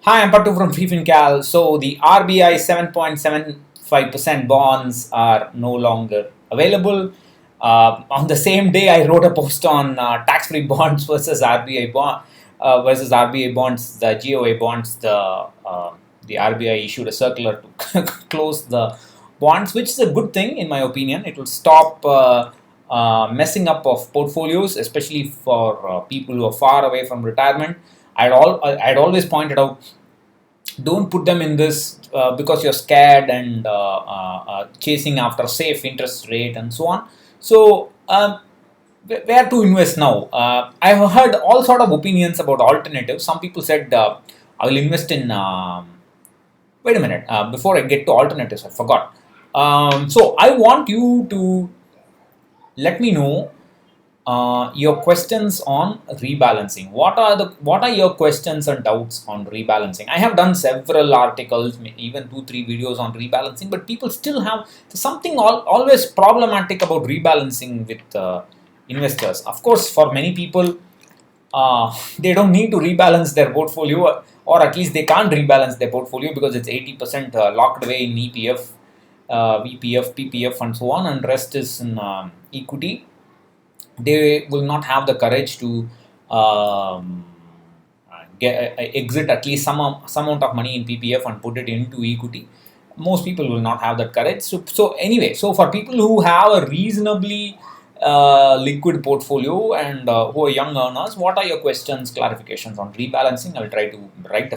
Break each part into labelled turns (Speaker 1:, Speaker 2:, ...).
Speaker 1: Hi, I'm Pattu from freefincal. So the RBI 7.75% bonds are no longer available. On the same day, I wrote a post on tax-free bonds versus RBI bonds, the GOA bonds. The RBI issued a circular to close the bonds, which is a good thing in my opinion. It will stop messing up of portfolios, especially for people who are far away from retirement. I'd always pointed out, don't put them in this because you're scared and chasing after safe interest rate and so on. So where to invest now? I've heard all sort of opinions about alternatives. Some people said I will invest in wait a minute, before I get to alternatives, I forgot. So I want you to let me know your questions on rebalancing. What are your questions and doubts on rebalancing? I have done several articles, even 2-3 videos on rebalancing, but people still have something always problematic about rebalancing with investors. Of course, for many people, they don't need to rebalance their portfolio, or at least they can't rebalance their portfolio because it's 80% locked away in EPF, VPF, PPF, and so on, and rest is in equity. They will not have the courage to exit at least some amount of money in PPF and put it into equity. Most people will not have that courage. So anyway, so for people who have a reasonably liquid portfolio and who are young earners, what are your questions, clarifications on rebalancing? I will try to write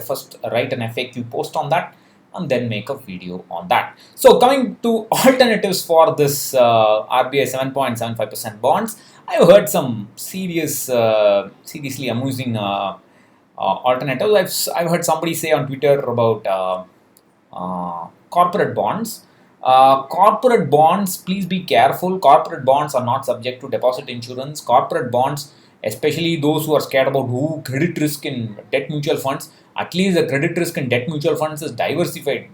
Speaker 1: an FAQ post on that and then make a video on that. So coming to alternatives for this RBI 7.75% bonds, I've heard some seriously amusing alternatives. I've heard somebody say on Twitter about corporate bonds. Corporate bonds, please be careful. Corporate bonds are not subject to deposit insurance. Corporate bonds, especially those who are scared about credit risk in debt mutual funds, at least the credit risk in debt mutual funds is diversified.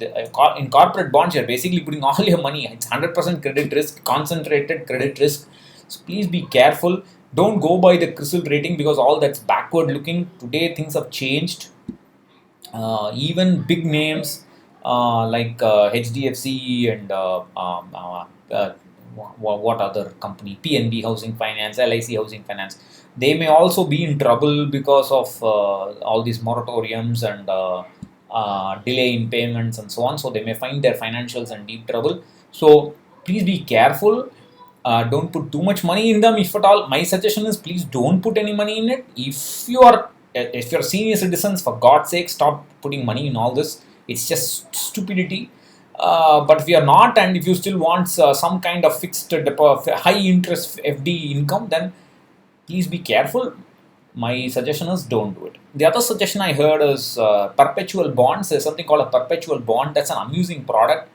Speaker 1: In corporate bonds, you're basically putting all your money. It's 100% credit risk, concentrated credit risk. So please be careful. Don't go by the CRISIL rating because all that's backward looking. Today things have changed. Even big names like HDFC and what other company, PNB Housing Finance, LIC Housing Finance, they may also be in trouble because of all these moratoriums and delay in payments and so on. So they may find their financials in deep trouble. So please be careful. Don't put too much money in them if at all. My suggestion is, please don't put any money in it. If you're senior citizens, for God's sake, stop putting money in all this. It's just stupidity. But if you are not, and if you still want some kind of fixed high interest FD income, then please be careful. My suggestion is, don't do it. The other suggestion I heard is perpetual bonds. There's something called a perpetual bond. That's an amusing product.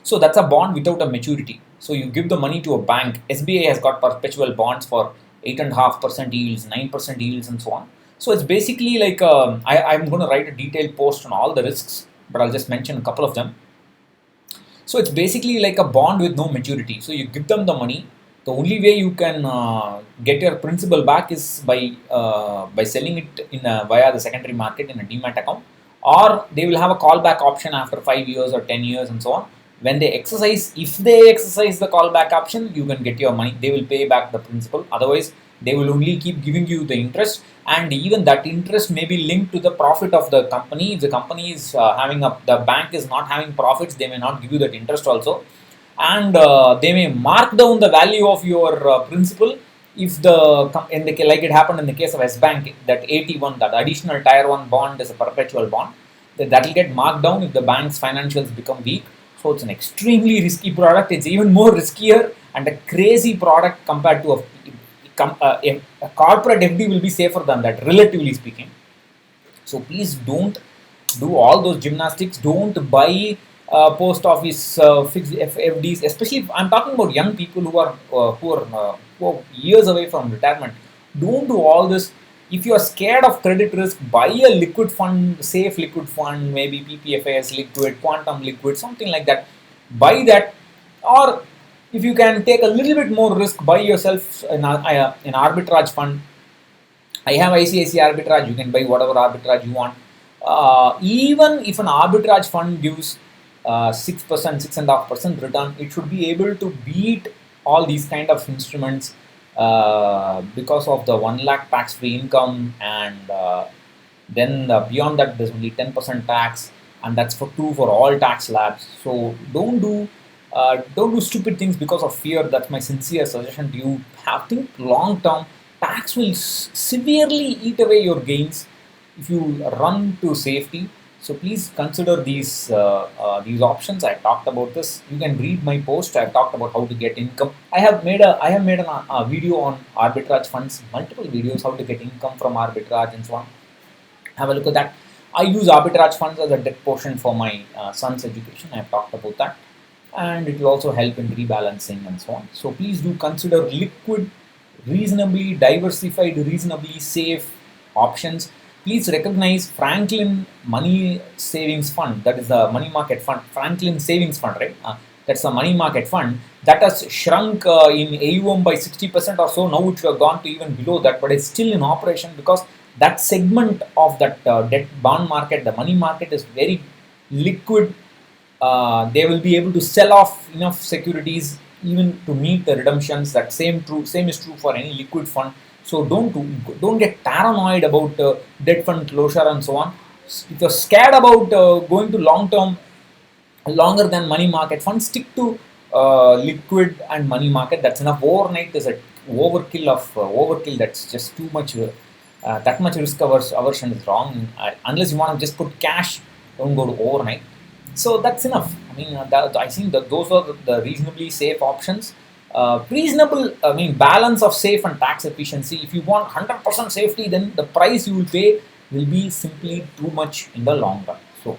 Speaker 1: So that's a bond without a maturity. So you give the money to a bank. SBI has got perpetual bonds for 8.5% yields, 9% yields, and so on. So it's basically like I'm going to write a detailed post on all the risks, but I'll just mention a couple of them. So it's basically like a bond with no maturity. So you give them the money. The only way you can get your principal back is by selling it via the secondary market in a demat account, or they will have a callback option after 5 years or 10 years and so on. When they exercise, if they exercise the callback option, you can get your money. They will pay back the principal. Otherwise, they will only keep giving you the interest, and even that interest may be linked to the profit of the company. If the company is the bank is not having profits, they may not give you that interest also, and they may mark down the value of your principal. If like it happened in the case of S Bank, that AT1, that additional Tier 1 bond is a perpetual bond, that will get marked down if the bank's financials become weak. So it's an extremely risky product. It's even more riskier and a crazy product compared to a corporate FD will be safer than that, relatively speaking. So please don't do all those gymnastics. Don't buy post office fixed FDs, especially if I'm talking about young people who are years away from retirement. Don't do all this. If you are scared of credit risk, buy a liquid fund, safe liquid fund, maybe PPFAS liquid, quantum liquid, something like that. Buy that, or if you can take a little bit more risk, buy yourself an arbitrage fund. I have ICICI arbitrage. You can buy whatever arbitrage you want. Even if an arbitrage fund gives 6%, 6.5% return, it should be able to beat all these kind of instruments because of the 1 lakh tax free income, and then beyond that there's only 10% tax, and that's for true for all tax slabs. So don't do stupid things because of fear. That's my sincere suggestion to you. Have think long term. Tax will severely eat away your gains if you run to safety. So please consider these options. I talked about this. You can read my post. I talked about how to get income. I have made a video on arbitrage funds, multiple videos how to get income from arbitrage and so on. Have a look at that. I use arbitrage funds as a debt portion for my son's education. I have talked about that, and it will also help in rebalancing and so on. So please do consider liquid, reasonably diversified, reasonably safe options. Please recognize Franklin Money Savings Fund, that is the money market fund, Franklin Savings Fund, right? That's the money market fund that has shrunk in AUM by 60% or so. Now it should have gone to even below that, but it's still in operation because that segment of that debt bond market, the money market, is very liquid. They will be able to sell off enough securities even to meet the redemptions. That same is true for any liquid fund. So don't get paranoid about debt fund closure and so on. If you're scared about going to long term, longer than money market fund, stick to liquid and money market. That's enough. Overnight is a overkill. That's just too much. That much risk aversion is wrong. Unless you want to just put cash, don't go to overnight. So that's enough. I mean, I think that those are the reasonably safe options. Balance of safe and tax efficiency. If you want 100% safety, then the price you will pay will be simply too much in the long run. So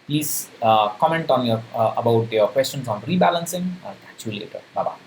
Speaker 1: please comment on your about your questions on rebalancing. I'll catch you later. Bye bye.